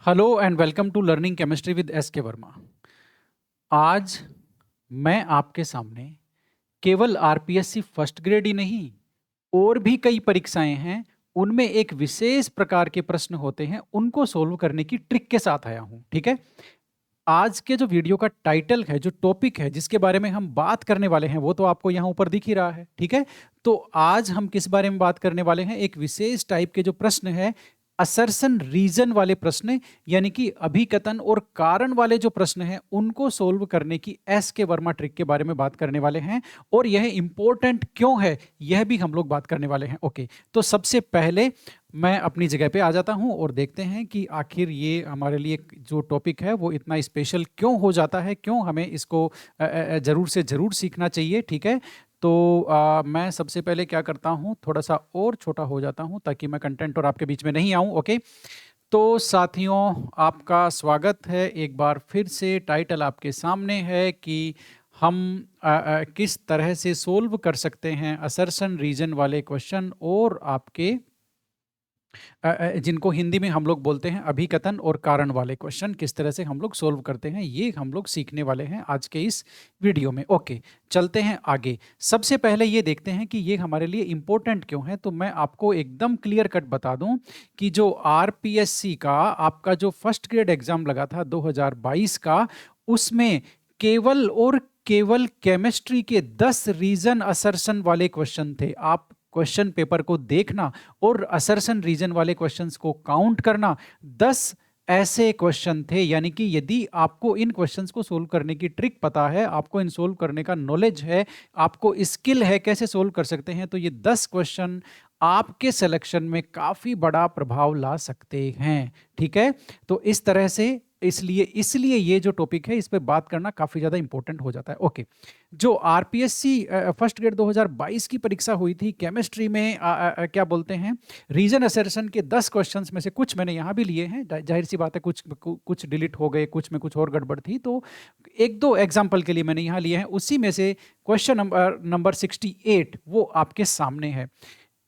Hello and welcome to learning chemistry with S K Verma. आज मैं आपके सामने केवल आरपीएससी फर्स्ट ग्रेड ही नहीं, और भी कई परीक्षाएं हैं, उनमें एक विशेष प्रकार के प्रश्न होते हैं, उनको सोल्व करने की ट्रिक के साथ आया हूं। ठीक है, आज के जो वीडियो का टाइटल है, जो टॉपिक है, जिसके बारे में हम बात करने वाले हैं, वो तो आपको यहां ऊपर दिख ही रहा है। ठीक है, तो आज हम किस बारे में बात करने वाले हैं? एक विशेष टाइप के जो प्रश्न है, असर्शन रीजन वाले प्रश्न, यानी कि अभिकथन और कारण वाले जो प्रश्न हैं, उनको सोल्व करने की एस के वर्मा ट्रिक के बारे में बात करने वाले हैं। और यह इंपॉर्टेंट क्यों है, यह भी हम लोग बात करने वाले हैं। ओके, तो सबसे पहले मैं अपनी जगह पे आ जाता हूं और देखते हैं कि आखिर ये हमारे लिए जो टॉपिक है वो इतना स्पेशल क्यों हो जाता है, क्यों हमें इसको जरूर से जरूर सीखना चाहिए। ठीक है, तो मैं सबसे पहले क्या करता हूँ, थोड़ा सा और छोटा हो जाता हूँ ताकि मैं कंटेंट और आपके बीच में नहीं आऊँ। ओके, तो साथियों, आपका स्वागत है एक बार फिर से। टाइटल आपके सामने है कि हम किस तरह से सोल्व कर सकते हैं असर्शन रीजन वाले क्वेश्चन, और आपके जिनको हिंदी में हम लोग बोलते हैं अभिकथन और कारण वाले क्वेश्चन, किस तरह से हम लोग सोल्व करते हैं, ये हम लोग सीखने वाले हैं आज के इस वीडियो में। ओके, चलते हैं आगे। सबसे पहले ये देखते हैं कि ये हमारे लिए इंपॉर्टेंट क्यों है। तो मैं आपको एकदम क्लियर कट बता दूं कि जो आरपीएससी का आपका जो फर्स्ट ग्रेड एग्जाम लगा था 2022 का, उसमें केवल और केवल केमिस्ट्री के 10 रीजन असर्शन वाले क्वेश्चन थे। आप क्वेश्चन पेपर को देखना और असर्शन रीजन वाले क्वेश्चंस को काउंट करना, 10 ऐसे क्वेश्चन थे। यानी कि यदि आपको इन क्वेश्चंस को सोल्व करने की ट्रिक पता है, आपको इन सोल्व करने का नॉलेज है, आपको स्किल है कैसे सोल्व कर सकते हैं, तो ये 10 क्वेश्चन आपके सिलेक्शन में काफी बड़ा प्रभाव ला सकते हैं। ठीक है, तो इस तरह से इसलिए इसलिए ये जो टॉपिक है, इस पे बात करना काफी ज्यादा इंपॉर्टेंट हो जाता है। ओके, जो आरपीएससी फर्स्ट ग्रेड 2022 की परीक्षा हुई थी केमिस्ट्री में, क्या बोलते हैं, रीजन असर्शन के 10 क्वेश्चंस में से कुछ मैंने यहाँ भी लिए हैं। जाहिर सी बात है, कुछ डिलीट हो गए, कुछ में कुछ और गड़बड़ थी, तो एक दो एग्जाम्पल के लिए मैंने यहाँ लिए हैं। उसी में से क्वेश्चन नंबर 68 वो आपके सामने है।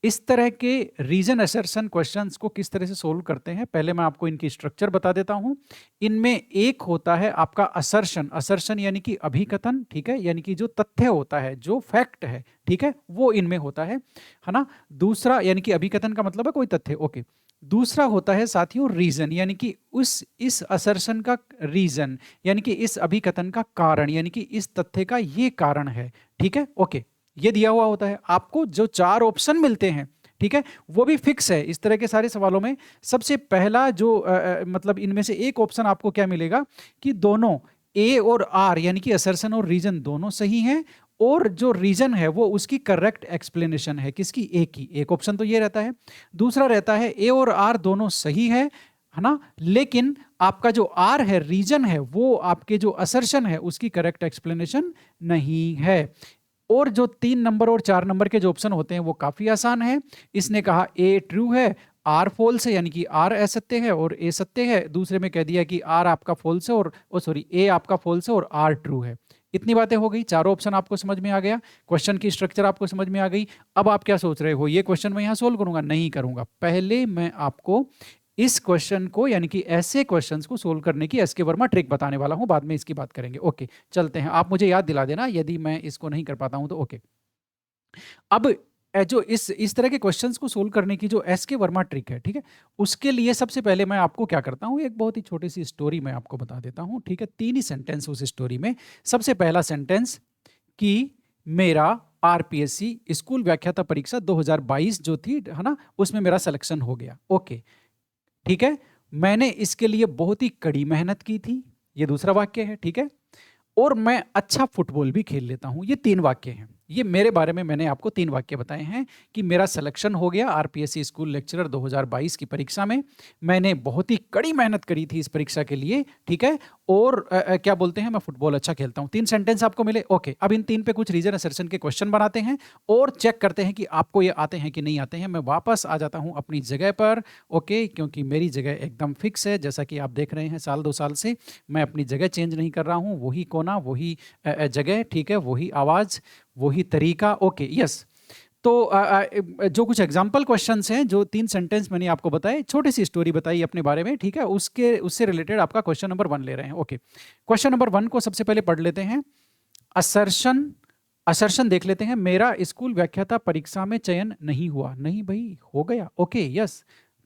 इस तरह के रीजन असर्शन क्वेश्चंस को किस तरह से सोल्व करते हैं, पहले मैं आपको इनकी स्ट्रक्चर बता देता हूं। इनमें एक होता है आपका असर्शन, असर्शन यानी कि अभिकथन। ठीक है, यानी कि जो तथ्य होता है, जो फैक्ट है, ठीक है, वो इनमें होता है ना। दूसरा, यानी कि अभिकथन का मतलब है कोई तथ्य। ओके, दूसरा होता है साथियों रीजन, यानी कि उस इस असर्शन का रीजन, यानी कि इस अभिकथन का कारण, यानी कि इस तथ्य का ये कारण है। ठीक है, ओके, ये दिया हुआ होता है। आपको जो 4 ऑप्शन मिलते हैं, ठीक है, वो भी फिक्स है। इस तरह के सारे सवालों में सबसे पहला जो मतलब इनमें से एक ऑप्शन आपको क्या मिलेगा कि दोनों ए और आर, यानी कि असर्शन और रीजन दोनों सही हैं, और जो रीजन है वो उसकी करेक्ट एक्सप्लेनेशन है। किसकी? ए की। एक ऑप्शन तो ये रहता है। दूसरा रहता है ए और आर दोनों सही है ना, लेकिन आपका जो आर है, रीजन है, वो आपके जो असर्शन है उसकी करेक्ट एक्सप्लेनेशन नहीं है। और जो 3 नंबर और 4 नंबर के जो ऑप्शन होते हैं वो काफी आसान है। इसने कहा ए ट्रू है, आर फॉल्स है, यानी कि आर असत्य है और ए सत्य है। दूसरे में कह दिया कि आर आपका फॉल्स है और सॉरी, ए आपका फॉल्स है और आर ट्रू है। इतनी बातें हो गई, चारों ऑप्शन आपको समझ में आ गया, क्वेश्चन की स्ट्रक्चर आपको समझ में आ गई। अब आप क्या सोच रहे हो, ये क्वेश्चन मैं यहां सोल्व करूंगा? नहीं करूंगा। पहले मैं आपको इस क्वेश्चन को, यानी कि ऐसे क्वेश्चंस को सोल्व करने की एस के वर्मा ट्रिक बताने वाला हूं, बाद में इसकी बात करेंगे। ओके, चलते हैं। आप मुझे याद दिला देना यदि मैं इसको नहीं कर पाता हूं तो। ओके, अब जो इस तरह के क्वेश्चंस को सोल्व करने की जो एस के वर्मा ट्रिक है, ठीक है, उसके लिए सबसे पहले मैं आपको क्या करता हूं, एक बहुत ही छोटी सी स्टोरी मैं आपको बता देता हूं। ठीक है, 3 ही सेंटेंस उस स्टोरी में। सबसे पहला सेंटेंस कि मेरा आरपीएससी स्कूल व्याख्याता परीक्षा 2022 जो थी, है ना, उसमें मेरा सिलेक्शन हो गया। ओके, ठीक है, मैंने इसके लिए बहुत ही कड़ी मेहनत की थी, ये दूसरा वाक्य है। ठीक है, और मैं अच्छा फुटबॉल भी खेल लेता हूं, ये 3 वाक्य हैं। ये मेरे बारे में मैंने आपको 3 वाक्य बताए हैं कि मेरा सिलेक्शन हो गया आरपीएससी स्कूल लेक्चरर 2022 की परीक्षा में। मैंने बहुत ही कड़ी मेहनत करी थी इस परीक्षा के लिए। ठीक है, और क्या बोलते हैं, मैं फुटबॉल अच्छा खेलता हूं। 3 सेंटेंस आपको मिले। ओके, अब इन 3 पे कुछ रीजन असर्शन के क्वेश्चन बनाते हैं और चेक करते हैं कि आपको ये आते हैं कि नहीं आते हैं। मैं वापस आ जाता हूं अपनी जगह पर। ओके, क्योंकि मेरी जगह एकदम फिक्स है, जैसा कि आप देख रहे हैं, साल 2 साल से मैं अपनी जगह चेंज नहीं कर रहा हूं। वही कोना, वही जगह, ठीक है, वही आवाज, वही तरीका। Okay, yes. तो जो कुछ एग्जाम्पल क्वेश्चंस हैं, जो 3 सेंटेंस मैंने आपको बताए, छोटी सी स्टोरी बताई अपने बारे में, ठीक है, उससे रिलेटेड आपका क्वेश्चन नंबर 1 ले रहे हैं। ओके, क्वेश्चन नंबर 1 को सबसे पहले पढ़ लेते हैं। असर्शन असर्शन देख लेते हैं। मेरा स्कूल व्याख्याता परीक्षा में चयन नहीं हुआ। नहीं भाई, हो गया। Okay, yes.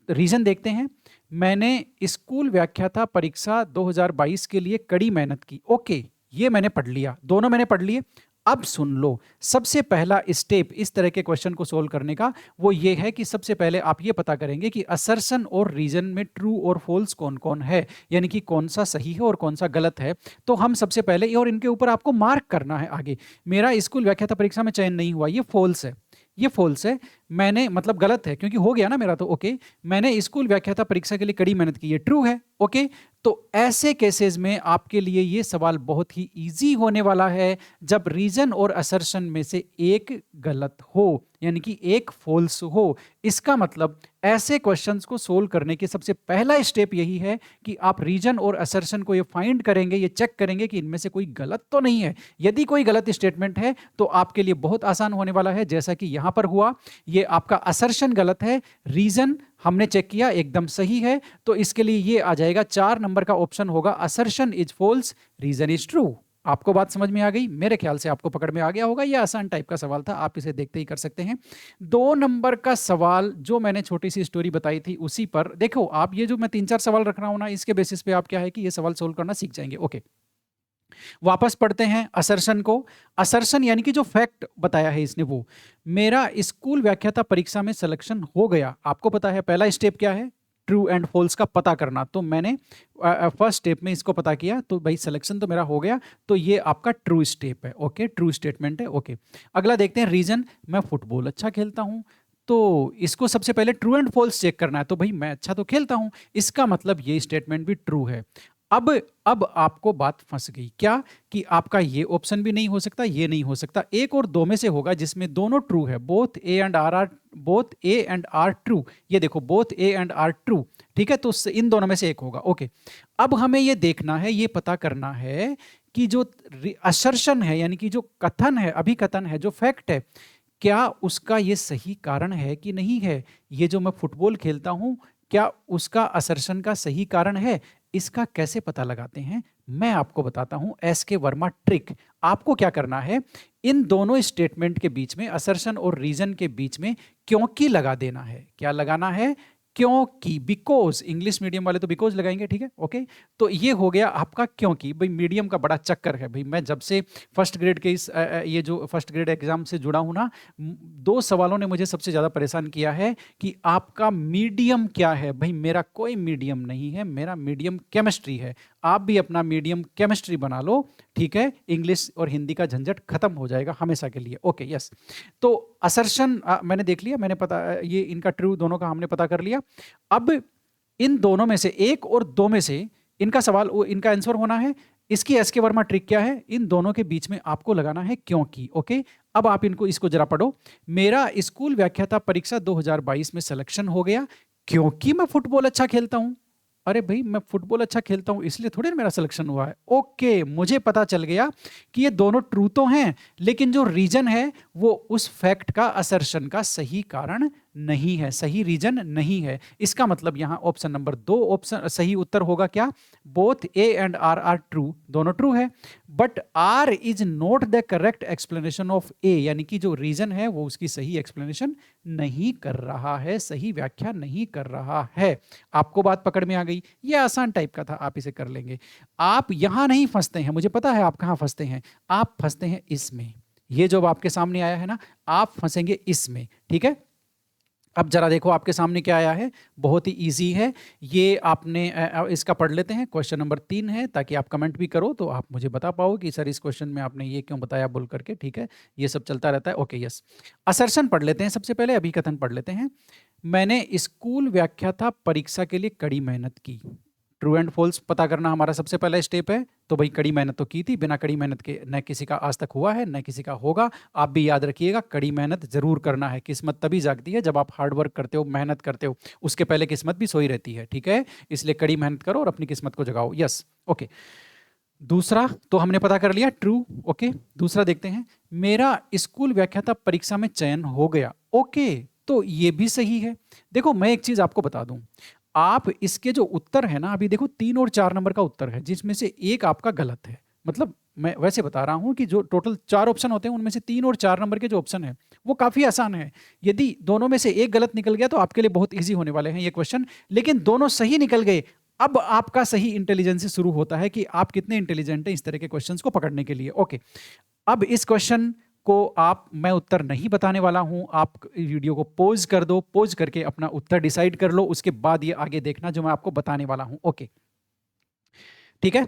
रीजन देखते हैं। मैंने स्कूल व्याख्याता परीक्षा 2022 के लिए कड़ी मेहनत की। ओके, ये मैंने पढ़ लिया, दोनों मैंने पढ़ लिए। अब सुन लो, सबसे पहला स्टेप इस तरह के क्वेश्चन को सोल्व करने का वो ये है कि सबसे पहले आप ये पता करेंगे कि असर्शन और रीजन में ट्रू और फॉल्स कौन कौन है, यानी कि कौन सा सही है और कौन सा गलत है। तो हम सबसे पहले, और इनके ऊपर आपको मार्क करना है आगे। मेरा स्कूल व्याख्याता परीक्षा में चयन नहीं हुआ, ये फॉल्स है, ये फॉल्स है। मैंने, मतलब गलत है क्योंकि हो गया ना मेरा, तो ओके। मैंने स्कूल व्याख्याता परीक्षा के लिए कड़ी मेहनत की, ये ट्रू है। ओके, तो ऐसे केसेस में आपके लिए ये सवाल बहुत ही इजी होने वाला है जब रीजन और असर्शन में से एक गलत हो, यानी कि एक फॉल्स हो। इसका मतलब ऐसे क्वेश्चंस को सोल्व करने के सबसे पहला स्टेप यही है कि आप रीजन और असर्शन को ये फाइंड करेंगे, ये चेक करेंगे कि इनमें से कोई गलत तो नहीं है। यदि कोई गलत स्टेटमेंट है तो आपके लिए बहुत आसान होने वाला है, जैसा कि यहां पर हुआ। ये आपका असर्शन गलत है, रीजन हमने चेक किया एकदम सही है, तो इसके लिए ये आ जाएगा 4 नंबर का ऑप्शन होगा, assertion is false, reason is true. आपको बात समझ में आ गई? मेरे ख्याल से आपको पकड़ में आ गया होगा। ये आसान टाइप का सवाल था, आप इसे देखते ही कर सकते हैं। 2 नंबर का सवाल जो मैंने छोटी सी स्टोरी बताई थी उसी पर देखो आप, ये जो मैं 3-4 सवाल रख रहा हूं ना, इसके बेसिस पे आप क्या है कि ये सवाल सोल्व करना सीख जाएंगे। ओके, वापस पढ़ते हैं असर्शन को। असर्शन यानी कि जो फैक्ट बताया है इसने, वो मेरा स्कूल व्याख्याता परीक्षा में सिलेक्शन हो गया। आपको पता है पहला स्टेप क्या है, ट्रू एंड फॉल्स का पता करना। तो मैंने फर्स्ट स्टेप में इसको पता किया, तो भाई सिलेक्शन तो मेरा हो गया, तो ये आपका ट्रू स्टेप है। ओके, ट्रू स्टेटमेंट है। ओके, अगला देखते हैं रीजन। मैं फुटबॉल अच्छा खेलता हूं, तो इसको सबसे पहले ट्रू एंड फॉल्स चेक करना है। तो भाई मैं अच्छा तो खेलता हूं, इसका मतलब ये स्टेटमेंट भी ट्रू है। अब आपको बात फंस गई क्या, कि आपका ये ऑप्शन भी नहीं हो सकता, ये नहीं हो सकता, एक और दो में से होगा जिसमें दोनों ट्रू है। Both A and R true. ये देखो, both A and R true, ठीक है, तो इन दोनों में से एक होगा। ओके, अब हमें ये देखना है, ये पता करना है कि जो असर्शन है, यानी कि जो कथन है, अभिकथन है, जो फैक्ट है, क्या उसका ये सही कारण है कि नहीं है। ये जो मैं फुटबॉल खेलता हूं, क्या उसका असर्शन का सही कारण है। इसका कैसे पता लगाते हैं, मैं आपको बताता हूं, एसके वर्मा ट्रिक। आपको क्या करना है, इन दोनों स्टेटमेंट के बीच में, असर्शन और रीजन के बीच में क्योंकि लगा देना है। क्या लगाना है, क्योंकि, बिकॉज। इंग्लिश मीडियम वाले तो बिकॉज लगाएंगे, ठीक है। ओके, तो ये हो गया आपका क्योंकि। भाई मीडियम का बड़ा चक्कर है भाई, मैं जब से फर्स्ट ग्रेड के ये जो फर्स्ट ग्रेड एग्जाम से जुड़ा हूं ना, 2 सवालों ने मुझे सबसे ज्यादा परेशान किया है कि आपका मीडियम क्या है। भाई मेरा कोई मीडियम नहीं है, मेरा मीडियम केमिस्ट्री है। आप भी अपना मीडियम केमिस्ट्री बना लो, ठीक है। इंग्लिश और हिंदी का झंझट खत्म हो जाएगा हमेशा के लिए। Okay, yes. तो असर्शन मैंने देख लिया, मैंने पता, ये इनका ट्रू दोनों का हमने पता कर लिया। अब इन दोनों में से एक और दो में से इनका सवाल, इनका आंसर होना है। इसकी एसके वर्मा ट्रिक क्या है, इन दोनों के बीच में आपको लगाना है क्योंकि। ओके, अब आप इसको जरा पढ़ो। मेरा स्कूल व्याख्याता परीक्षा 2022 में सिलेक्शन हो गया क्योंकि मैं फुटबॉल अच्छा खेलता हूं। अरे भाई, मैं फुटबॉल अच्छा खेलता हूं इसलिए थोड़ी ना मेरा सिलेक्शन हुआ है। ओके, मुझे पता चल गया कि ये दोनों ट्रू तो हैं, लेकिन जो रीजन है वो उस फैक्ट का, असर्शन का सही कारण नहीं है, सही रीजन नहीं है। इसका मतलब यहां ऑप्शन नंबर 2 ऑप्शन सही उत्तर होगा क्या, both A and R are true, दोनों ट्रू है। But R is not the correct explanation of A, यानी कि जो रीजन है वो उसकी सही एक्सप्लेनेशन नहीं कर रहा है, सही व्याख्या नहीं कर रहा है। आपको बात पकड़ में आ गई? ये आसान टाइप का था, आप इसे कर लेंगे। आप यहां नहीं फंसते हैं, मुझे पता है आप कहां फंसते हैं, आप फंसते हैं इसमें। ये जो आपके सामने आया है ना, आप फंसेंगे इसमें, ठीक है। अब जरा देखो आपके सामने क्या आया है, बहुत ही इजी है ये। आपने इसका पढ़ लेते हैं। क्वेश्चन नंबर 3 है, ताकि आप कमेंट भी करो तो आप मुझे बता पाओ कि सर इस क्वेश्चन में आपने ये क्यों बताया बोल करके, ठीक है। ये सब चलता रहता है। Okay, yes. असर्शन पढ़ लेते हैं सबसे पहले, अभिकथन पढ़ लेते हैं। मैंने स्कूल व्याख्याता परीक्षा के लिए कड़ी मेहनत की। ट्रू एंड फॉल्स पता करना हमारा सबसे पहला स्टेप है। तो भाई कड़ी मेहनत तो की थी, बिना कड़ी मेहनत के न किसी का आज तक हुआ है, न किसी का होगा। आप भी याद रखिएगा, कड़ी मेहनत जरूर करना है। किस्मत तभी जागती है जब आप हार्ड वर्क करते हो, मेहनत करते हो, उसके पहले किस्मत भी सोई रहती है, ठीक है। इसलिए कड़ी मेहनत करो और अपनी किस्मत को जगाओ। Yes, okay. दूसरा तो हमने पता कर लिया ट्रू। ओके, दूसरा देखते हैं, मेरा स्कूल व्याख्याता परीक्षा में चयन हो गया। ओके, तो ये भी सही है। देखो मैं एक चीज आपको बता दूं, आप इसके जो उत्तर है ना, अभी देखो 3 और 4 नंबर का उत्तर है जिसमें से एक आपका गलत है। मतलब मैं वैसे बता रहा हूं कि जो टोटल 4 ऑप्शन होते हैं उनमें से 3 और 4 नंबर के जो ऑप्शन है वो काफी आसान है। यदि दोनों में से एक गलत निकल गया तो आपके लिए बहुत इजी होने वाले हैं ये क्वेश्चन, लेकिन दोनों सही निकल गए। अब आपका सही इंटेलिजेंस शुरू होता है कि आप कितने इंटेलिजेंट हैं इस तरह के क्वेश्चंस को पकड़ने के लिए। ओके, अब इस क्वेश्चन को मैं उत्तर नहीं बताने वाला हूं, आप वीडियो को पॉज कर दो, पॉज करके अपना उत्तर डिसाइड कर लो, उसके बाद ये आगे देखना जो मैं आपको बताने वाला हूं। ओके, ठीक है,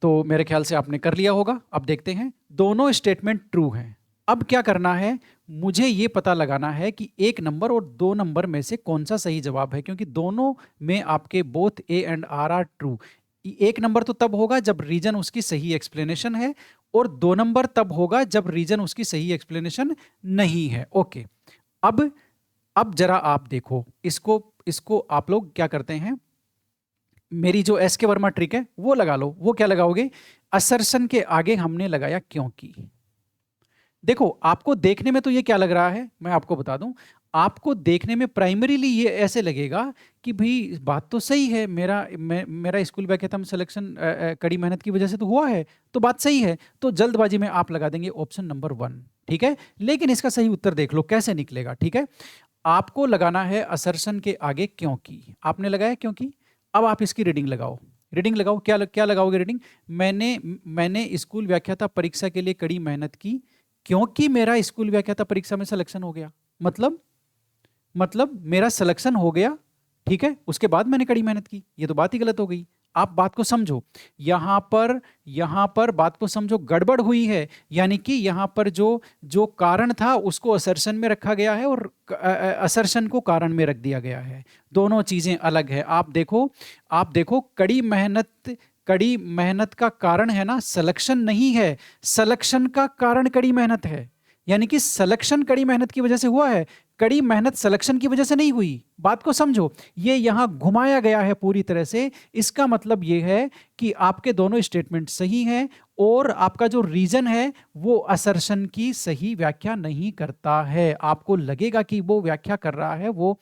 तो मेरे ख्याल से आपने कर लिया होगा। अब देखते हैं, दोनों स्टेटमेंट ट्रू हैं। अब क्या करना है, मुझे ये पता लगाना है कि 1 नंबर और 2 नंबर में से कौन सा सही जवाब है, क्योंकि दोनों में आपके both A and R true. 1 number तो तब होगा जब रीजन उसकी सही एक्सप्लेनेशन है, और 2 नंबर तब होगा जब रीजन उसकी सही एक्सप्लेनेशन नहीं है। ओके, अब अब जरा आप देखो इसको, इसको आप लोग क्या करते हैं, मेरी जो एस के वर्मा ट्रिक है वो लगा लो। वो क्या लगाओगे, असर्शन के आगे हमने लगाया क्योंकि। देखो आपको देखने में तो ये क्या लग रहा है, मैं आपको बता दूं, आपको देखने में प्राइमरीली ये ऐसे लगेगा कि भाई बात तो सही है, मेरा स्कूल व्याख्याता में सिलेक्शन कड़ी मेहनत की वजह से तो हुआ है, तो बात सही है, तो जल्दबाजी में आप लगा देंगे ऑप्शन नंबर 1। ठीक है, लेकिन इसका सही उत्तर देख लो कैसे निकलेगा। ठीक है, आपको लगाना है असर्शन के आगे क्योंकि, आपने लगाया क्योंकि। अब आप इसकी रीडिंग लगाओ, रीडिंग लगाओ, क्या लगाओगे रीडिंग, मैंने स्कूल व्याख्याता परीक्षा के लिए कड़ी मेहनत की क्योंकि मेरा स्कूल व्याख्याता परीक्षा में सिलेक्शन हो गया। मतलब मेरा सिलेक्शन हो गया, ठीक है, उसके बाद मैंने कड़ी मेहनत की, ये तो बात ही गलत हो गई। आप बात को समझो, यहां पर बात को समझो, गड़बड़ हुई है। यानी कि यहां पर जो जो कारण था उसको असर्शन में रखा गया है और असर्शन को कारण में रख दिया गया है, दोनों चीजें अलग है। आप देखो कड़ी मेहनत का कारण है ना, सिलेक्शन नहीं है, सिलेक्शन का कारण कड़ी मेहनत है। यानी कि सिलेक्शन कड़ी मेहनत की वजह से हुआ है, कड़ी मेहनत सिलेक्शन की वजह से नहीं हुई। बात को समझो, ये यहां घुमाया गया है पूरी तरह से। इसका मतलब ये है कि आपके दोनों स्टेटमेंट सही हैं और आपका जो रीजन है वो असर्शन की सही व्याख्या नहीं करता है। आपको लगेगा कि वो व्याख्या कर रहा है, वो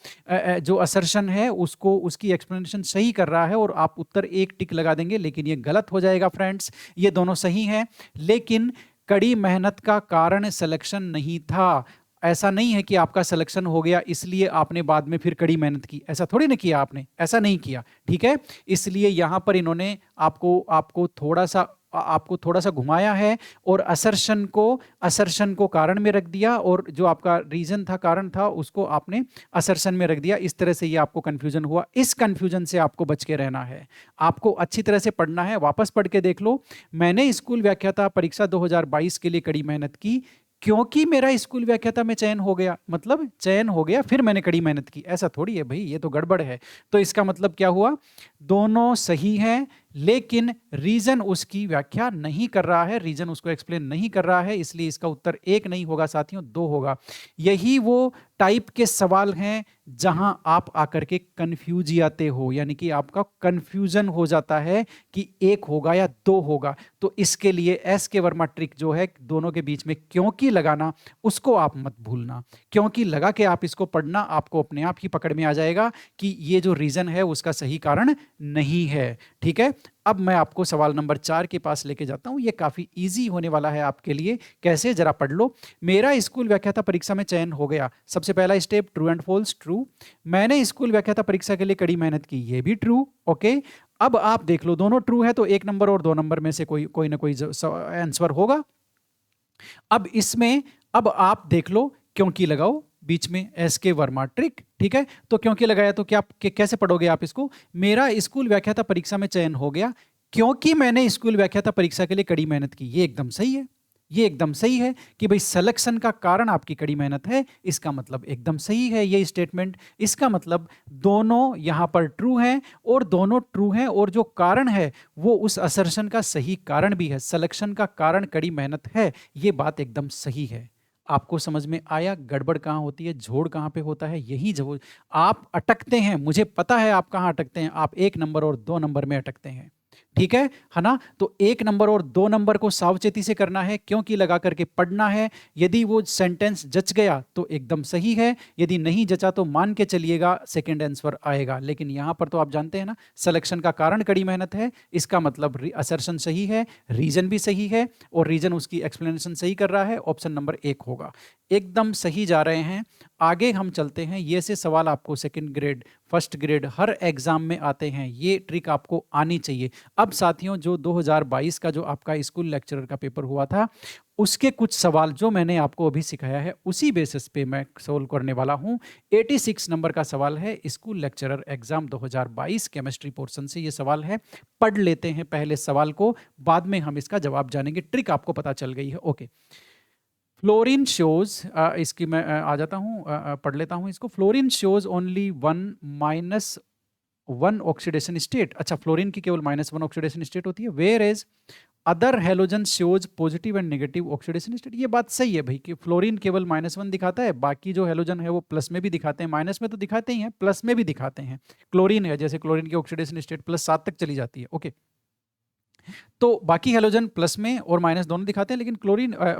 जो असर्शन है उसको, उसकी एक्सप्लेनेशन सही कर रहा है और आप उत्तर एक टिक लगा देंगे, लेकिन ये गलत हो जाएगा फ्रेंड्स। ये दोनों सही हैं, लेकिन कड़ी मेहनत का कारण सिलेक्शन नहीं था। ऐसा नहीं है कि आपका सिलेक्शन हो गया इसलिए आपने बाद में फिर कड़ी मेहनत की, ऐसा थोड़ी ना किया आपने, ऐसा नहीं किया। ठीक है, इसलिए यहां पर इन्होंने आपको थोड़ा सा घुमाया है और असर्शन को कारण में रख दिया, और जो आपका रीजन था, कारण था, उसको आपने असर्शन में रख दिया। इस तरह से ये आपको कंफ्यूजन हुआ। इस कंफ्यूजन से आपको बच के रहना है, आपको अच्छी तरह से पढ़ना है। वापस पढ़ के देख लो, मैंने स्कूल व्याख्याता परीक्षा 2022 के लिए कड़ी मेहनत की क्योंकि मेरा स्कूल व्याख्याता में चयन हो गया, मतलब चयन हो गया फिर मैंने कड़ी मेहनत की, ऐसा थोड़ी है भाई, ये तो गड़बड़ है। तो इसका मतलब क्या हुआ, दोनों सही हैं, लेकिन रीजन उसकी व्याख्या नहीं कर रहा है, रीजन उसको एक्सप्लेन नहीं कर रहा है, इसलिए इसका उत्तर 1 नहीं होगा साथियों, 2 होगा। यही वो टाइप के सवाल हैं जहां आप आकर के कंफ्यूज आते हो, यानी कि आपका कंफ्यूजन हो जाता है कि 1 होगा या 2 होगा। तो इसके लिए एस के वर्मा ट्रिक जो है, दोनों के बीच में क्योंकि लगाना, उसको आप मत भूलना। क्योंकि लगा के आप इसको पढ़ना, आपको अपने आप ही पकड़ में आ जाएगा कि ये जो रीजन है उसका सही कारण नहीं है। ठीक है, अब मैं आपको सवाल नंबर 4 के पास लेके जाता हूं, ये काफी इजी होने वाला है आपके लिए। कैसे, जरा पढ़ लो। मेरा स्कूल व्याख्याता परीक्षा में चयन हो गया, सबसे पहला step true and false. True, मैंने स्कूल व्याख्याता परीक्षा के लिए कड़ी मेहनत की, ये भी ट्रू। ओके, अब आप देख लो, दोनों ट्रू है तो 1 नंबर और 2 नंबर में से कोई ना कोई आंसर होगा। अब इसमें, अब आप देख लो, क्योंकि लगाओ बीच में, एस के वर्मा ट्रिक। ठीक है, तो क्योंकि लगाया तो क्या, कैसे पढ़ोगे आप इसको, मेरा स्कूल व्याख्याता परीक्षा में चयन हो गया क्योंकि मैंने स्कूल व्याख्याता परीक्षा के लिए कड़ी मेहनत की। ये एकदम सही है, ये एकदम सही है कि भाई सिलेक्शन का कारण आपकी कड़ी मेहनत है, इसका मतलब एकदम सही है ये स्टेटमेंट। इसका मतलब दोनों यहां पर ट्रू हैं, और दोनों ट्रू हैं, और जो कारण है वो उस असर्शन का सही कारण भी है, सिलेक्शन का कारण कड़ी मेहनत है, ये बात एकदम सही है। आपको समझ में आया गड़बड़ कहां होती है, झोड़ कहां पे होता है, यही जो आप अटकते हैं, मुझे पता है आप कहां अटकते हैं, आप 1 नंबर और 2 नंबर में अटकते हैं। ठीक है ना? तो 1 नंबर और 2 नंबर को सावचेती से करना है, क्योंकि लगा करके पढ़ना है। यदि वो सेंटेंस जच गया तो एकदम सही है, यदि नहीं जचा तो मान के चलिएगा सेकंड आंसर आएगा। लेकिन यहाँ पर तो आप जानते हैं ना, सिलेक्शन का कारण कड़ी मेहनत है, इसका मतलब असर्शन सही है, रीजन भी सही है, और रीजन उसकी एक्सप्लेनेशन सही कर रहा है, ऑप्शन नंबर 1 होगा। एकदम सही जा रहे हैं। आगे हम चलते हैं। ये से सवाल आपको सेकंड ग्रेड, फर्स्ट ग्रेड हर एग्जाम में आते हैं, ये ट्रिक आपको आनी चाहिए। अब साथियों, जो 2022 का जो आपका स्कूल लेक्चरर का पेपर हुआ था, उसके कुछ सवाल जो मैंने आपको अभी सिखाया है, उसी बेसिस पे मैं सोल्व करने वाला हूं। 86 नंबर का सवाल है, school lecturer exam 2022 chemistry portion से ये सवाल है। पढ़ लेते हैं पहले सवाल को, बाद में हम इसका जवाब जानेंगे। ट्रिक आपको पता चल गई है। ओके, फ्लोरीन शोज, इसकी मैं आ जाता हूँ, पढ़ लेता हूँ इसको। Fluorine shows only one oxidation state. अच्छा, फ्लोरीन की केवल -1 ऑक्सीडेशन स्टेट होती है। Whereas other halogen shows positive and negative oxidation state. ये बात सही है भाई, कि फ्लोरीन केवल -1 दिखाता है, बाकी जो हेलोजन है वो प्लस में भी दिखाते हैं, माइनस में तो दिखाते ही हैं, प्लस में भी दिखाते हैं। क्लोरीन है, जैसे क्लोरीन की ऑक्सीडेशन स्टेट +7 तक चली जाती है। ओके, तो बाकी हेलोजन प्लस में और माइनस दोनों दिखाते हैं, लेकिन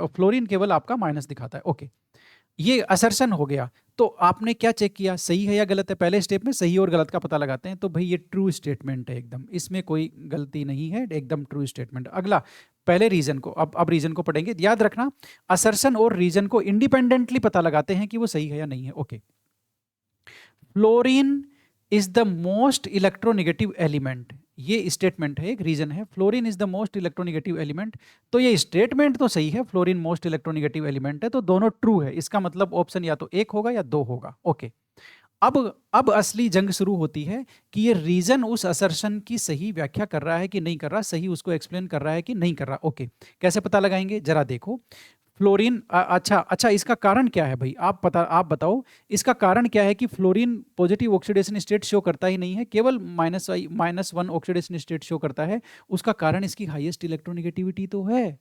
फ्लोरीन केवल आपका माइनस दिखाता है। ओके, ये असर्शन हो गया। तो आपने क्या चेक किया, सही है या गलत है? पहले स्टेप में सही और गलत का पता लगाते हैं। तो भाई ये ट्रू स्टेटमेंट है एकदम, इसमें कोई गलती नहीं है, एकदम ट्रू स्टेटमेंट। अगला, पहले रीजन को, अब रीजन को पढ़ेंगे। याद रखना, असर्शन और रीजन को इंडिपेंडेंटली पता लगाते हैं कि वो सही है या नहीं है। Okay, fluorine is the most electronegative element, ये स्टेटमेंट है, एक रीजन है। Fluorine is the most electronegative element, तो ये स्टेटमेंट तो सही है, फ्लोरीन मोस्ट इलेक्ट्रोनेगेटिव एलिमेंट है, तो दोनों ट्रू है। इसका मतलब ऑप्शन या तो 1 होगा या 2 होगा। ओके, अब असली जंग शुरू होती है कि ये रीजन उस असर्शन की सही व्याख्या कर रहा है कि नहीं कर रहा, सही उसको एक्सप्लेन कर रहा है कि नहीं कर रहा। ओके, कैसे पता लगाएंगे जरा देखो। फ्लोरीन, अच्छा, इसका कारण क्या है भाई? आप बताओ, इसका कारण क्या है कि fluorine positive oxidation state show करता ही नहीं है, केवल -1 ऑक्सीडेशन स्टेट शो करता है। उसका कारण इसकी हाईएस्ट इलेक्ट्रोनेगेटिविटी तो है,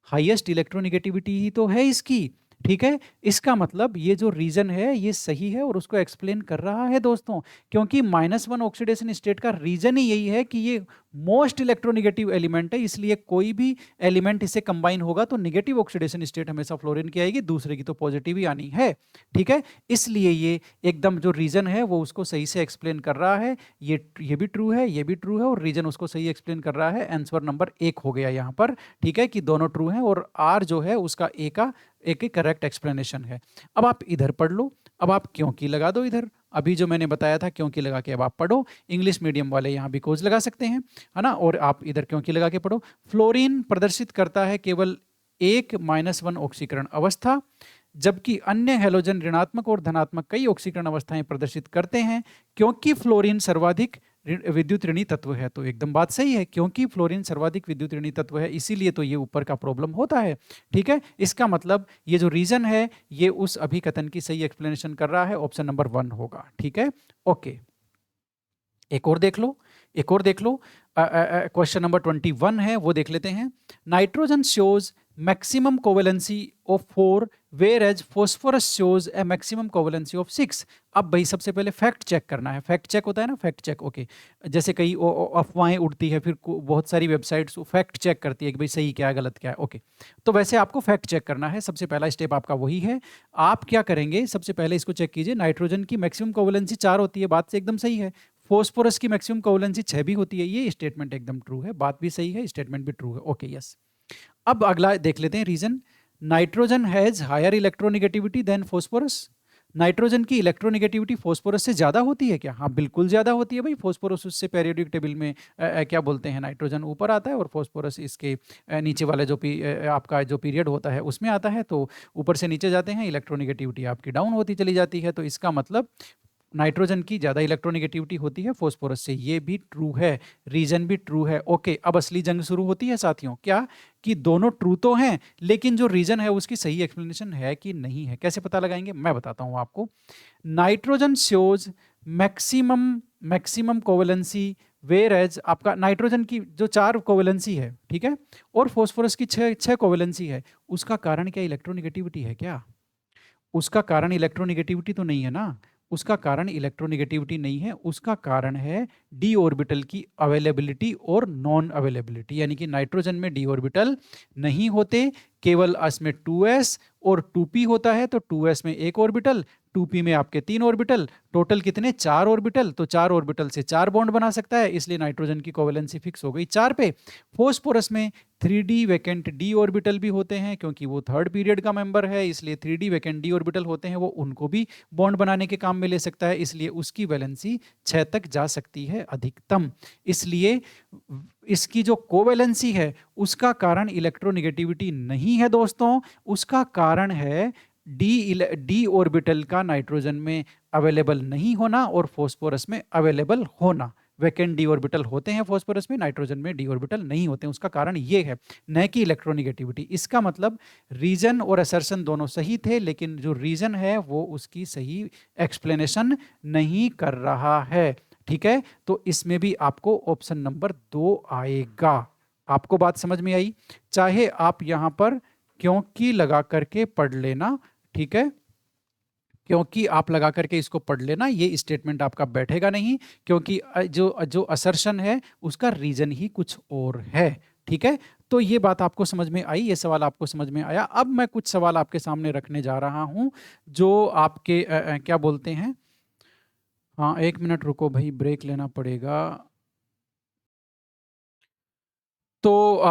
हाईएस्ट इलेक्ट्रोनेगेटिविटी ही तो है इसकी। ठीक है, इसका मतलब ये जो रीजन है ये सही है और उसको एक्सप्लेन कर रहा है दोस्तों, क्योंकि -1 ऑक्सीडेशन स्टेट का रीजन ही यही है कि ये मोस्ट इलेक्ट्रोनेगेटिव एलिमेंट है, इसलिए कोई भी एलिमेंट इससे कंबाइन होगा तो नेगेटिव ऑक्सीडेशन स्टेट हमेशा फ्लोरीन की आएगी, दूसरे की तो पॉजिटिव ही आनी है। ठीक है, इसलिए ये एकदम जो रीजन है वो उसको सही से एक्सप्लेन कर रहा है। ये भी ट्रू है, ये भी ट्रू है, और रीजन उसको सही एक्सप्लेन कर रहा है। आंसर नंबर 1 हो गया यहाँ पर। ठीक है, कि दोनों ट्रू हैं, और आर जो है उसका एक ही करेक्ट एक्सप्लेनेशन है। अब आप इधर पढ़ लो, अब आप क्योंकि लगा दो इधर। अभी जो मैंने बताया था क्योंकि लगा के अब आप पढ़ो। इंग्लिश मीडियम वाले यहाँ भी कोज लगा सकते हैं, है ना, और आप इधर क्योंकि लगा के पढ़ो। फ्लोरीन प्रदर्शित करता है केवल एक -1 ऑक्सीकरण अवस्था, जबकि अन्य हेलोजन ऋणात्मक और धनात्मक कई ऑक्सीकरण अवस्थाएं प्रदर्शित करते हैं, क्योंकि फ्लोरीन सर्वाधिक विद्युत ऋणी तत्व है। तो एकदम बात सही है, क्योंकि फ्लोरीन सर्वाधिक विद्युत ऋणी तत्व है, इसीलिए तो ये ऊपर का प्रॉब्लम होता है। ठीक है, इसका मतलब ये जो रीजन है ये उस अभिकथन की सही एक्सप्लेनेशन कर रहा है, ऑप्शन नंबर 1 होगा। ठीक है, ओके, एक और देख लो, एक और देख लो। क्वेश्चन नंबर 21 है, वो देख लेते हैं। Nitrogen shows maximum covalency of 4 whereas phosphorus shows a maximum covalency of 6। अब भाई सबसे पहले फैक्ट चेक करना है, फैक्ट चेक होता है ना, फैक्ट चेक। ओके, जैसे कई अफवाहें उड़ती है, फिर बहुत सारी वेबसाइट्स फैक्ट चेक करती है कि भाई सही क्या है गलत क्या है। ओके, तो वैसे आपको फैक्ट चेक करना है, सबसे पहला स्टेप आपका वही है। आप क्या करेंगे, सबसे पहले इसको चेक कीजिए। नाइट्रोजन की मैक्सिमम कोवेलेंसी 4 होती है, बात से एकदम सही है। फॉस्फोरस की मैक्सिमम कोवेलेंसी 6 भी होती है, ये स्टेटमेंट एकदम ट्रू है, बात भी सही है, स्टेटमेंट भी ट्रू है। Okay, yes. अब अगला देख लेते हैं reason. Nitrogen has higher electronegativity than phosphorus. Nitrogen की इलेक्ट्रोनेगेटिविटी फॉस्फोरस से ज्यादा होती है क्या? हाँ, बिल्कुल ज्यादा होती है भाई। फॉस्फोरस उससे पेरियोडिक टेबल में क्या बोलते हैं, नाइट्रोजन ऊपर आता है और फॉस्फोरस इसके नीचे वाले जो आपका जो पीरियड होता है उसमें आता है। तो ऊपर से नीचे जाते हैं, इलेक्ट्रोनेगेटिविटी आपकी डाउन होती चली जाती है। तो इसका मतलब नाइट्रोजन की ज़्यादा इलेक्ट्रोनेगेटिविटी होती है फॉस्फोरस से, ये भी ट्रू है, रीजन भी ट्रू है। ओके, अब असली जंग शुरू होती है साथियों। क्या कि दोनों ट्रू तो हैं, लेकिन जो रीजन है उसकी सही एक्सप्लेनेशन है कि नहीं है। कैसे पता लगाएंगे, मैं बताता हूं आपको। Nitrogen shows maximum covalency whereas आपका नाइट्रोजन की जो 4 कोवेलेंसी है, ठीक है, और फॉस्फोरस की 6 कोवेलेंसी है। उसका कारण क्या इलेक्ट्रोनेगेटिविटी है क्या? उसका कारण इलेक्ट्रोनेगेटिविटी तो नहीं है ना, उसका कारण इलेक्ट्रोनेगेटिविटी नहीं है, उसका कारण है डी ऑर्बिटल की अवेलेबिलिटी और नॉन अवेलेबिलिटी, यानी कि नाइट्रोजन में डी ऑर्बिटल नहीं होते, केवल इसमें 2s और 2p होता है। तो 2s में एक ऑर्बिटल, 2p में आपके 3 ऑर्बिटल, टोटल कितने, 4 ऑर्बिटल। तो 4 ऑर्बिटल से 4 बॉन्ड बना सकता है, इसलिए नाइट्रोजन की कोवेलेंसी फिक्स हो गई 4 पे। फोस्फोरस में 3d वैकेंट डी ऑर्बिटल भी होते हैं, क्योंकि वो थर्ड पीरियड का मेंबर है, इसलिए 3d वैकेंट डी ऑर्बिटल होते हैं, वो उनको भी बॉन्ड बनाने के काम में ले सकता है, इसलिए उसकी वैलेंसी 6 तक जा सकती है अधिकतम। इसलिए इसकी जो कोवैलेंसी है उसका कारण इलेक्ट्रोनेगेटिविटी नहीं है दोस्तों, उसका कारण है डी ऑर्बिटल का नाइट्रोजन में अवेलेबल नहीं होना और फास्फोरस में अवेलेबल होना। वैकेंट डी ऑर्बिटल होते हैं फास्फोरस में, नाइट्रोजन में डी ऑर्बिटल नहीं होते हैं, उसका कारण ये है, न कि इलेक्ट्रोनेगेटिविटी। इसका मतलब रीजन और असर्शन दोनों सही थे, लेकिन जो रीजन है वो उसकी सही एक्सप्लेनेशन नहीं कर रहा है। ठीक है, तो इसमें भी आपको ऑप्शन नंबर 2 आएगा। आपको बात समझ में आई? चाहे आप यहां पर क्योंकि लगा करके पढ़ लेना, ठीक है, क्योंकि आप लगा करके इसको पढ़ लेना, ये स्टेटमेंट आपका बैठेगा नहीं, क्योंकि जो जो असर्शन है उसका रीजन ही कुछ और है। ठीक है, तो ये बात आपको समझ में आई, ये सवाल आपको समझ में आया। अब मैं कुछ सवाल आपके सामने रखने जा रहा हूं जो आपके क्या बोलते हैं, हाँ 1 मिनट रुको भाई, ब्रेक लेना पड़ेगा। तो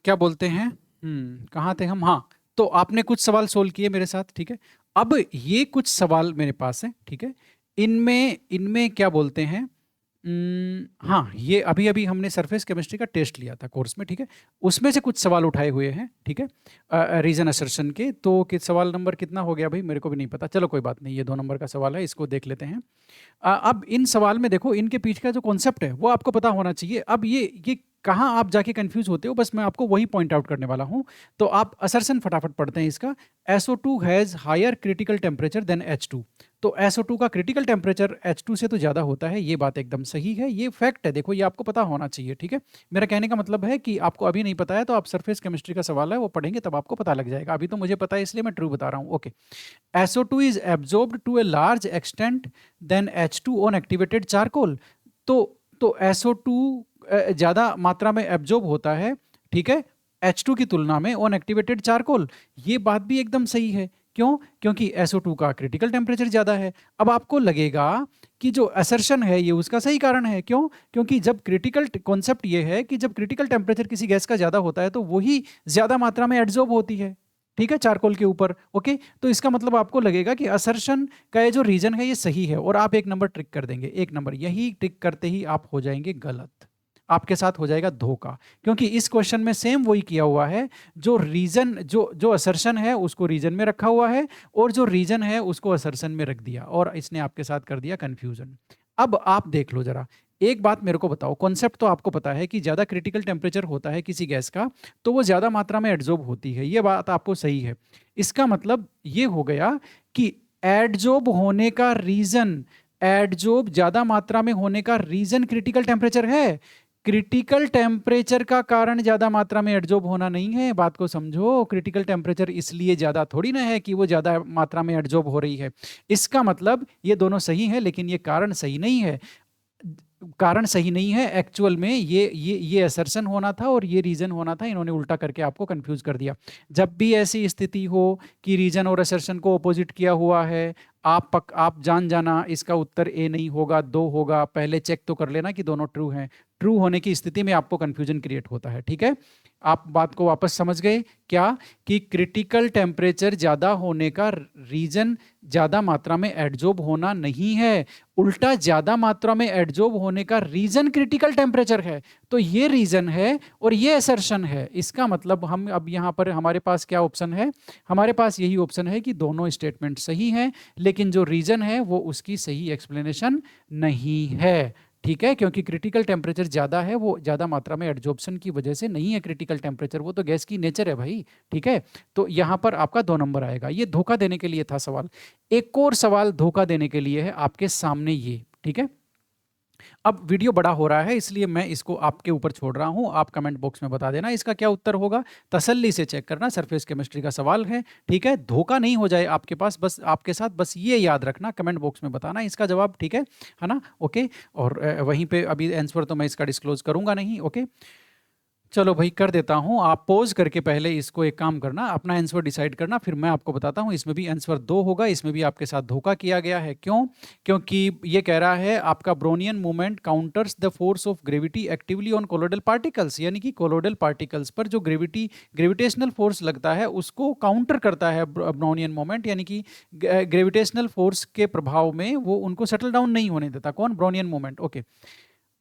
क्या बोलते हैं, कहाँ थे हम, हाँ, तो आपने कुछ सवाल सोल्व किए मेरे साथ, ठीक है। अब ये कुछ सवाल मेरे पास है, ठीक है, इनमें इनमें क्या बोलते हैं, हाँ, ये अभी अभी हमने सरफेस केमिस्ट्री का टेस्ट लिया था कोर्स में, ठीक है, उसमें से कुछ सवाल उठाए हुए हैं, ठीक है, रीजन असर्शन के। तो सवाल नंबर कितना हो गया भाई, मेरे को भी नहीं पता, चलो कोई बात नहीं, ये 2 नंबर का सवाल है, इसको देख लेते हैं। अब इन सवाल में देखो, इनके पीछे का जो कॉन्सेप्ट है वो आपको पता होना चाहिए। अब ये कहाँ आप जाके कंफ्यूज होते हो, बस मैं आपको वही पॉइंट आउट करने वाला हूं। तो आप असर्शन फटाफट पढ़ते हैं इसका। SO2 has higher critical temperature than H2। तो SO2 का क्रिटिकल टेम्परेचर H2 से तो ज्यादा होता है, ये बात एकदम सही है, ये फैक्ट है, देखो ये आपको पता होना चाहिए, ठीक है। मेरा कहने का मतलब है कि आपको अभी नहीं पता है तो आप सरफेस केमिस्ट्री का सवाल है वो पढ़ेंगे तब आपको पता लग जाएगा, अभी तो मुझे पता है इसलिए मैं ट्रू बता रहा हूँ। Okay, SO2 is absorbed to a large extent than H2 on activated charcoal। तो SO2 ज़्यादा मात्रा में एब्जॉर्ब होता है, ठीक है, H2 की तुलना में ऑन एक्टिवेटेड चारकोल। ये बात भी एकदम सही है, क्यों? क्योंकि SO2 का क्रिटिकल टेम्परेचर ज़्यादा है। अब आपको लगेगा कि जो असर्शन है ये उसका सही कारण है, क्यों? क्योंकि जब क्रिटिकल कॉन्सेप्ट ये है कि जब क्रिटिकल टेम्परेचर किसी गैस का ज़्यादा होता है तो वही ज़्यादा मात्रा में एब्जॉर्ब होती है, ठीक है, चारकोल के ऊपर। ओके, तो इसका मतलब आपको लगेगा कि असर्शन का ये जो रीजन है ये सही है, और आप 1 नंबर ट्रिक कर देंगे। 1 नंबर यही ट्रिक करते ही आप हो जाएंगे गलत, आपके साथ हो जाएगा धोखा, क्योंकि इस क्वेश्चन में सेम वही किया हुआ है, जो रीजन जो असर्शन है उसको रीजन में रखा हुआ है और जो रीजन है उसको असर्शन में रख दिया, और इसने आपके साथ कर दिया कंफ्यूजन। अब आप देख लो जरा, एक बात मेरे को बताओ, कॉन्सेप्ट तो आपको पता है कि ज्यादा क्रिटिकल टेम्परेचर होता है किसी गैस का तो वो ज्यादा मात्रा में एडजॉर्ब होती है, ये बात आपको सही है। इसका मतलब ये हो गया कि एडजॉर्ब होने का रीजन, एडजॉर्ब ज्यादा मात्रा में होने का रीजन क्रिटिकल टेम्परेचर है। क्रिटिकल टेम्परेचर का कारण ज्यादा मात्रा में एडजॉर्ब होना नहीं है, बात को समझो। क्रिटिकल टेम्परेचर इसलिए ज्यादा थोड़ी ना है कि वो ज्यादा मात्रा में एडजॉर्ब हो रही है। इसका मतलब ये दोनों सही है, लेकिन ये कारण सही नहीं है, कारण सही नहीं है एक्चुअल में। ये असर्शन होना था और ये रीजन होना था, इन्होंने उल्टा करके आपको कंफ्यूज कर दिया। जब भी ऐसी स्थिति हो कि रीजन और असर्शन को ऑपोजिट किया हुआ है, आप जान जाना इसका उत्तर ए नहीं होगा, 2 होगा। पहले चेक तो कर लेना कि दोनों ट्रू हैं। ट्रू होने की स्थिति में आपको कंफ्यूजन क्रिएट होता है, ठीक है। आप बात को वापस समझ गए क्या, कि क्रिटिकल टेम्परेचर ज्यादा होने का रीजन ज्यादा मात्रा में एडजॉर्ब होना नहीं है, उल्टा ज्यादा मात्रा में एडजॉर्ब होने का रीजन क्रिटिकल टेम्परेचर है। तो ये रीजन है और ये असर्शन है। इसका मतलब हम अब यहाँ पर हमारे पास क्या ऑप्शन है, हमारे पास यही ऑप्शन है कि दोनों स्टेटमेंट सही हैं, लेकिन जो रीजन है वो उसकी सही एक्सप्लेनेशन नहीं है, ठीक है। क्योंकि क्रिटिकल टेम्परेचर ज्यादा है, वो ज्यादा मात्रा में एडजॉर्प्शन की वजह से नहीं है क्रिटिकल टेम्परेचर, वो तो गैस की नेचर है भाई, ठीक है। तो यहां पर आपका 2 नंबर आएगा। ये धोखा देने के लिए था सवाल। एक और सवाल धोखा देने के लिए है आपके सामने ये, ठीक है। अब वीडियो बड़ा हो रहा है इसलिए मैं इसको आपके ऊपर छोड़ रहा हूँ, आप कमेंट बॉक्स में बता देना इसका क्या उत्तर होगा। तसल्ली से चेक करना, सरफेस केमिस्ट्री का सवाल है, ठीक है? धोखा नहीं हो जाए आपके पास, बस आपके साथ बस ये याद रखना, कमेंट बॉक्स में बताना इसका जवाब, ठीक है ना? ओके। और वहीं पे अभी आंसर तो मैं इसका डिस्क्लोज़ करूँगा नहीं, ओके? चलो भाई कर देता हूँ, आप पॉज़ करके पहले इसको एक काम करना, अपना आंसर डिसाइड करना, फिर मैं आपको बताता हूँ। इसमें भी आंसर 2 होगा, इसमें भी आपके साथ धोखा किया गया है। क्यों? क्योंकि ये कह रहा है आपका Brownian movement counters the force of gravity actively on colloidal particles, यानी कि कोलोइडल पार्टिकल्स पर जो ग्रेविटेशनल फोर्स लगता है उसको काउंटर करता है ब्रोनियन मूवमेंट, यानी कि ग्रेविटेशनल फोर्स के प्रभाव में वो उनको सेटल डाउन नहीं होने देता। कौन? Brownian movement, okay.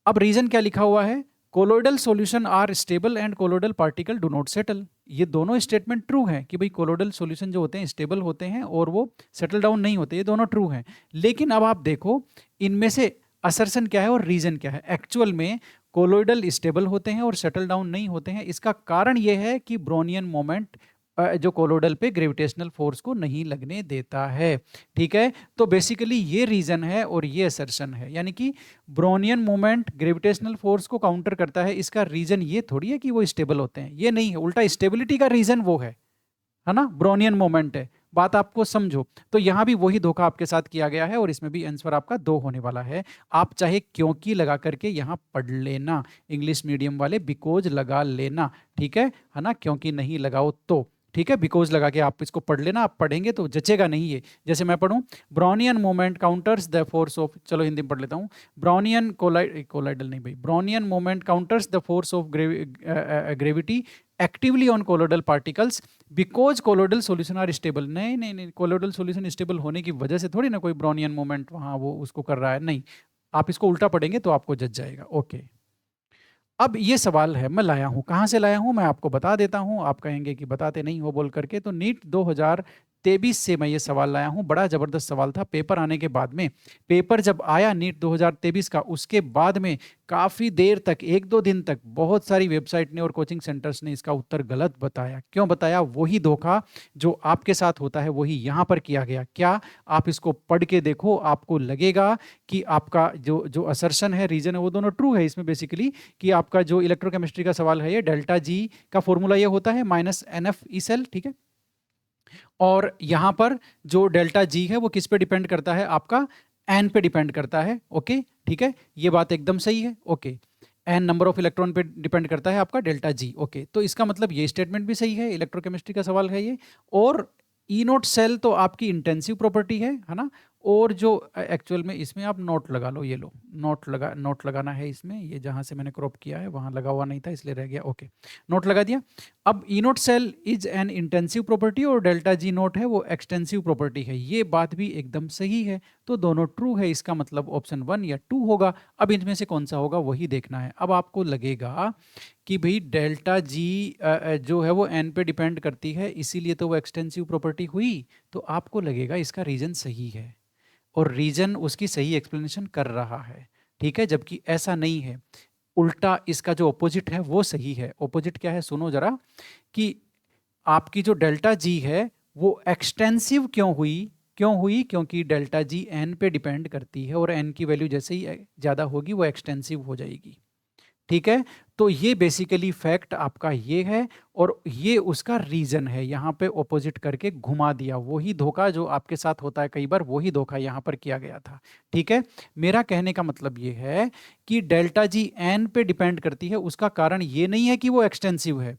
अब रीजन क्या लिखा हुआ है? Colloidal solution are stable and colloidal particle do not settle. ये दोनों स्टेटमेंट ट्रू हैं कि भाई कोलोइडल सॉल्यूशन जो होते हैं स्टेबल होते हैं और वो सेटल डाउन नहीं होते, ये दोनों ट्रू हैं। लेकिन अब आप देखो इनमें से असर्शन क्या है और रीजन क्या है। एक्चुअल में कोलोइडल स्टेबल होते हैं और सेटल डाउन नहीं होते हैं। इसका कारण ये है कि ब्रोनियन मोमेंट जो कोलोइडल पे ग्रेविटेशनल फोर्स को नहीं लगने देता है, ठीक है? तो बेसिकली ये रीजन है और ये असर्शन है, यानी कि ब्रोनियन मोमेंट ग्रेविटेशनल फोर्स को काउंटर करता है। इसका रीजन ये थोड़ी है कि वो स्टेबल होते हैं, ये नहीं है, उल्टा स्टेबिलिटी का रीजन वो है ना? ब्रोनियन मोमेंट है। बात आपको समझो। तो यहां भी वही धोखा आपके साथ किया गया है और इसमें भी आंसर आपका 2 होने वाला है। आप चाहे क्योंकि लगा करके यहां पढ़ लेना, इंग्लिश मीडियम वाले बिकॉज लगा लेना, ठीक है ना? क्योंकि नहीं लगाओ तो ठीक है, बिकॉज लगा के आप इसको पढ़ लेना। आप पढ़ेंगे तो जचेगा नहीं ये। जैसे मैं पढ़ूं, Brownian moment counters the force of, चलो हिंदी में पढ़ लेता हूं। ब्रोनियन कोलाइडल नहीं भाई, Brownian moment counters the force of gravity actively on colloidal particles because colloidal solution are stable. नहीं नहीं नहीं, कोलोइडल सॉल्यूशन स्टेबल होने की वजह से थोड़ी ना कोई ब्रोनियन मोमेंट वहां वो उसको कर रहा है, नहीं। आप इसको उल्टा पढ़ेंगे तो आपको जच जाएगा, ओके। अब ये सवाल है, मैं लाया हूँ, कहाँ से लाया हूँ मैं आपको बता देता हूँ। आप कहेंगे कि बताते नहीं हो बोल करके, तो नीट 2023 से मैं ये सवाल लाया हूँ। बड़ा ज़बरदस्त सवाल था। पेपर आने के बाद में, पेपर जब आया नीट 2023 का, उसके बाद में काफ़ी देर तक, 1-2 दिन तक बहुत सारी वेबसाइट ने और कोचिंग सेंटर्स ने इसका उत्तर गलत बताया। क्यों बताया? वही धोखा जो आपके साथ होता है वही यहाँ पर किया गया। क्या? आप इसको पढ़ के देखो, आपको लगेगा कि आपका जो जो असर्शन है, रीजन है, वो दोनों ट्रू है। इसमें बेसिकली कि आपका जो इलेक्ट्रोकेमिस्ट्री का सवाल है, ये डेल्टा जी का फॉर्मूला ये होता है -NF ई सेल, ठीक है? और यहां पर जो डेल्टा जी है वो किस पे डिपेंड करता है? आपका एन पे डिपेंड करता है, ओके, ठीक है? ये बात एकदम सही है, okay. N number of electron पे डिपेंड करता है आपका डेल्टा जी, ओके। तो इसका मतलब ये स्टेटमेंट भी सही है, इलेक्ट्रोकेमिस्ट्री का सवाल है ये। और ई नोट सेल तो आपकी इंटेंसिव प्रॉपर्टी है ना? और जो एक्चुअल में इसमें आप नोट लगा लो, ये लो, नोट लगाना है इसमें, ये जहां से मैंने क्रॉप किया है वहां लगा हुआ नहीं था इसलिए रह गया, ओके। नोट लगा दिया। अब E naught cell is an intensive property और डेल्टा जी नोट है वो एक्सटेंसिव प्रॉपर्टी है। ये बात भी एकदम सही है, तो दोनों ट्रू है। इसका मतलब ऑप्शन 1 या 2 होगा। अब इनमें से कौन सा होगा वही देखना है। अब आपको लगेगा कि भाई डेल्टा जी जो है वो एन पे डिपेंड करती है, इसीलिए तो वो एक्सटेंसिव प्रॉपर्टी हुई। तो आपको लगेगा इसका रीजन सही है और रीजन उसकी सही एक्सप्लेनेशन कर रहा है, ठीक है? जबकि ऐसा नहीं है, उल्टा इसका जो ऑपोजिट है वो सही है। ऑपोजिट क्या है सुनो जरा, कि आपकी जो डेल्टा जी है वो एक्सटेंसिव क्यों हुई? क्यों हुई? क्योंकि डेल्टा जी एन पे डिपेंड करती है और एन की वैल्यू जैसे ही ज़्यादा होगी वो एक्सटेंसिव हो जाएगी, ठीक है? तो ये बेसिकली फैक्ट आपका ये है और ये उसका रीजन है। यहाँ पे ऑपोजिट करके घुमा दिया, वही धोखा जो आपके साथ होता है कई बार, वही धोखा यहाँ पर किया गया था, ठीक है? मेरा कहने का मतलब ये है कि डेल्टा जी एन पे डिपेंड करती है, उसका कारण ये नहीं है कि वो एक्सटेंसिव है।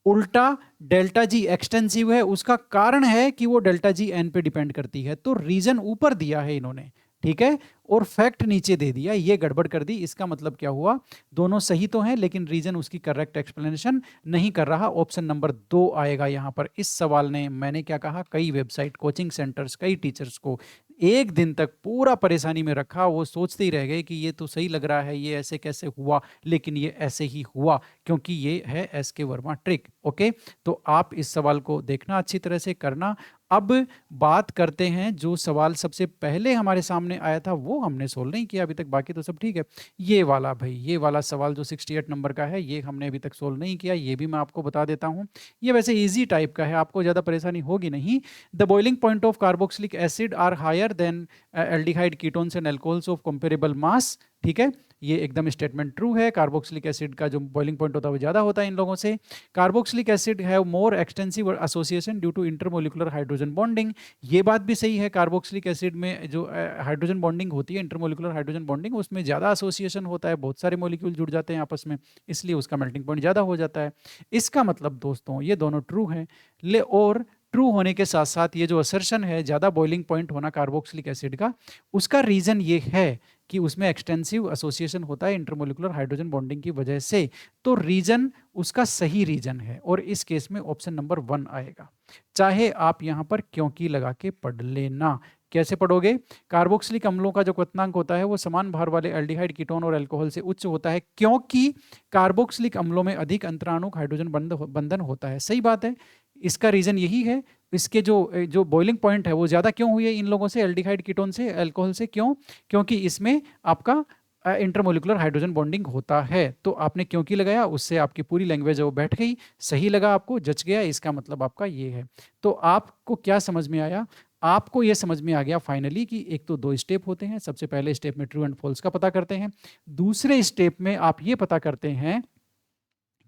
उल्टा डेल्टा जी एक्सटेंसिव है, उसका कारण है कि वो डेल्टा जी एन पे डिपेंड करती है। तो रीजन ऊपर दिया है इन्होंने, ठीक है, और फैक्ट नीचे दे दिया, ये गड़बड़ कर दी। इसका मतलब क्या हुआ? दोनों सही तो हैं लेकिन रीजन उसकी करेक्ट एक्सप्लेनेशन नहीं कर रहा। ऑप्शन नंबर 2 आएगा यहां पर। इस सवाल ने, मैंने क्या कहा, कई वेबसाइट, कोचिंग सेंटर्स, कई टीचर्स को एक दिन तक पूरा परेशानी में रखा। वो सोचते ही रह गए कि ये तो सही लग रहा है, ये ऐसे कैसे हुआ? लेकिन ये ऐसे ही हुआ क्योंकि ये है S K Verma trick, okay. तो आप इस सवाल को देखना, अच्छी तरह से करना। अब बात करते हैं जो सवाल सबसे पहले हमारे सामने आया था, वो वो हमने सोल्व नहीं किया अभी तक, बाकी तो सब ठीक है। ये वाला भाई, ये वाला सवाल जो 68 नंबर का है, ये हमने अभी तक सोल्व नहीं किया, ये भी मैं आपको बता देता हूँ। ये वैसे ईजी टाइप का है, आपको ज़्यादा परेशानी होगी नहीं। The boiling point of carboxylic acid are higher than aldehyde ketones and alcohols of comparable mass, ठीक है, ये एकदम स्टेटमेंट ट्रू है। कार्बोक्सिलिक एसिड का जो बॉइलिंग पॉइंट होता है वो ज़्यादा होता है इन लोगों से। Carboxylic acid have more extensive association due to intermolecular hydrogen bonding, ये बात भी सही है। कार्बोक्सिलिक एसिड में जो हाइड्रोजन बॉन्डिंग होती है, इंटरमोलिकुलर हाइड्रोजन बॉन्डिंग, उसमें ज़्यादा एसोसिएशन होता है, बहुत सारे मॉलिक्यूल जुड़ जाते हैं आपस में, इसलिए उसका मेल्टिंग पॉइंट ज़्यादा हो जाता है। इसका मतलब दोस्तों ये दोनों ट्रू हैं। ले और ट्रू होने के साथ साथ ये जो असर्शन है ज़्यादा बॉइलिंग पॉइंट होना कार्बोक्सिलिक एसिड का, उसका रीज़न ये है कि उसमें एक्सटेंसिव एसोसिएशन होता है इंटरमोलिकुलर हाइड्रोजन बॉन्डिंग की वजह से। तो रीजन उसका सही रीजन है और इस केस में ऑप्शन नंबर 1 आएगा। चाहे आप यहां पर क्योंकि लगा के पढ़ लेना। कैसे पढ़ोगे? कार्बोक्सिलिक अम्लों का जो क्वथनांक होता है वो समान भार वाले एल्डिहाइड कीटोन और अल्कोहल से उच्च होता है, क्योंकि कार्बोक्सिलिक अम्लों में अधिक अंतराणुक हाइड्रोजन बंधन होता है। सही बात है, इसका रीजन यही है। इसके जो बॉइलिंग पॉइंट है वो ज्यादा क्यों हुई है इन लोगों से, एल्डिहाइड कीटोन से, अल्कोहल से? क्यों? क्योंकि इसमें आपका इंटरमोलिकुलर हाइड्रोजन बॉन्डिंग होता है। तो आपने क्योंकि लगाया, उससे आपकी पूरी लैंग्वेज है वो बैठ गई, सही लगा आपको, जच गया, इसका मतलब आपका ये है। तो आपको क्या समझ में आया? आपको ये समझ में आ गया फाइनली कि एक तो 2 स्टेप होते हैं। सबसे पहले स्टेप में ट्रू एंड फॉल्स का पता करते हैं, दूसरे स्टेप में आप ये पता करते हैं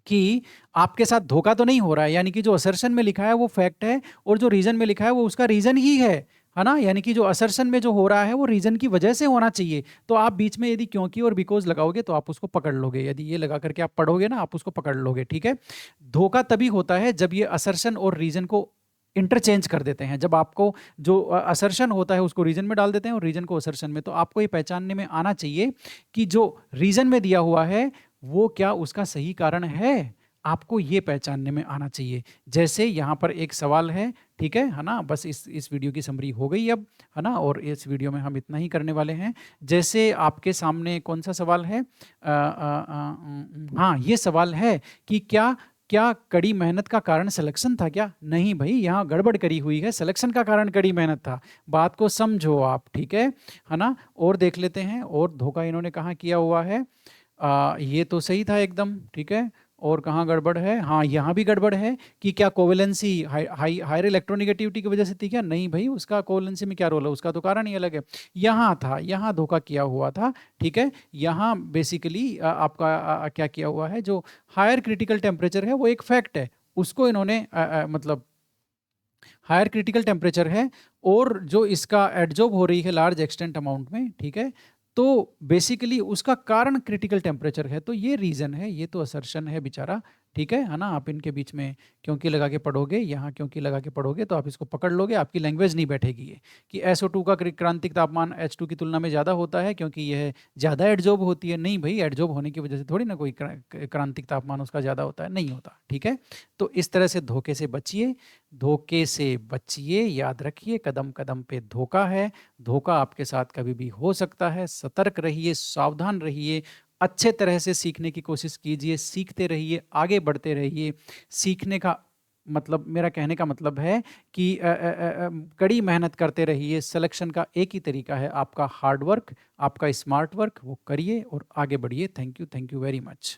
कि आपके साथ धोखा तो नहीं हो रहा है, यानी कि जो असर्शन में लिखा है वो फैक्ट है और जो रीजन में लिखा है वो उसका रीजन ही है ना? यानी कि जो असर्शन में जो हो रहा है वो रीजन की वजह से होना चाहिए। तो आप बीच में यदि क्योंकि और बिकॉज लगाओगे तो आप उसको पकड़ लोगे, यदि ये लगा करके आप पढ़ोगे ना, आप उसको पकड़ लोगे, ठीक है। धोखा तभी होता है जब ये असर्शन और रीजन को इंटरचेंज कर देते हैं, जब आपको जो असर्शन होता है उसको रीजन में डाल देते हैं और रीजन को असर्शन में। तो आपको ये पहचानने में आना चाहिए कि जो रीजन में दिया हुआ है वो क्या उसका सही कारण है, आपको ये पहचानने में आना चाहिए। जैसे यहाँ पर एक सवाल है, ठीक है ना? बस इस वीडियो की समरी हो गई अब, है ना? और इस वीडियो में हम इतना ही करने वाले हैं। जैसे आपके सामने कौन सा सवाल है? हाँ, ये सवाल है कि क्या क्या कड़ी मेहनत का कारण सिलेक्शन था क्या? नहीं भाई, यहाँ गड़बड़ करी हुई है, सिलेक्शन का कारण कड़ी मेहनत था। बात को समझो आप, ठीक है ना? और देख लेते हैं, और धोखा इन्होंने कहाँ किया हुआ है। ये तो सही था एकदम, ठीक है। और कहाँ गड़बड़ है? हाँ, यहाँ भी गड़बड़ है कि क्या कोवेलेंसी हायर इलेक्ट्रोनिगेटिविटी की वजह से थी क्या? नहीं भाई, उसका कोवेलेंसी में क्या रोल है, उसका तो कारण ही अलग है। यहाँ था, यहाँ धोखा किया हुआ था, ठीक है। यहाँ बेसिकली आपका क्या किया हुआ है, जो हायर क्रिटिकल टेम्परेचर है वो एक फैक्ट है, उसको इन्होंने मतलब हायर क्रिटिकल टेम्परेचर है और जो इसका एडजॉर्ब हो रही है लार्ज एक्सटेंट अमाउंट में, ठीक है। तो बेसिकली उसका कारण क्रिटिकल टेम्परेचर है, तो ये रीजन है, ये तो असर्शन है बेचारा, ठीक है ना? आप इनके बीच में क्योंकि लगा के पढ़ोगे, यहाँ क्योंकि लगा के पढ़ोगे तो आप इसको पकड़ लोगे, आपकी लैंग्वेज नहीं बैठेगी ये कि SO2 का क्रांतिक तापमान H2 की तुलना में ज़्यादा होता है क्योंकि यह ज़्यादा एडजॉर्ब होती है। नहीं भाई, एडजॉर्ब होने की वजह से थोड़ी ना कोई क्रांतिक तापमान उसका ज़्यादा होता है, नहीं होता, ठीक है। तो इस तरह से धोखे से बचिए, धोखे से बचिए, याद रखिए कदम कदम पे धोखा है, धोखा आपके साथ कभी भी हो सकता है। सतर्क रहिए, सावधान रहिए, अच्छे तरह से सीखने की कोशिश कीजिए, सीखते रहिए, आगे बढ़ते रहिए। सीखने का मतलब, मेरा कहने का मतलब है कि कड़ी मेहनत करते रहिए। सिलेक्शन का एक ही तरीका है, आपका हार्ड वर्क, आपका स्मार्ट वर्क, वो करिए और आगे बढ़िए। Thank you very much.